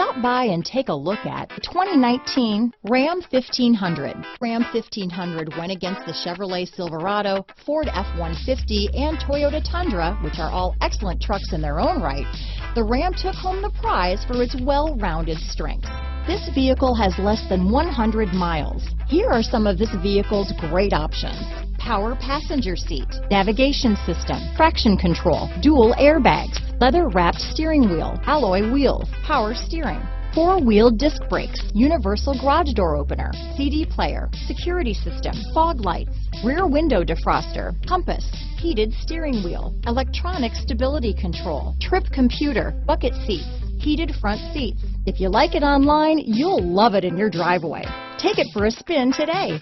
Stop by and take a look at the 2019 Ram 1500. Ram 1500 went against the Chevrolet Silverado, Ford F-150, and Toyota Tundra, which are all excellent trucks in their own right. The Ram took home the prize for its well-rounded strengths. This vehicle has less than 100 miles. Here are some of this vehicle's great options: power passenger seat, navigation system, traction control, dual airbags, leather-wrapped steering wheel, alloy wheels, power steering, four-wheel disc brakes, universal garage door opener, CD player, security system, fog lights, rear window defroster, compass, heated steering wheel, electronic stability control, trip computer, bucket seats, heated front seats. If you like it online, you'll love it in your driveway. Take it for a spin today.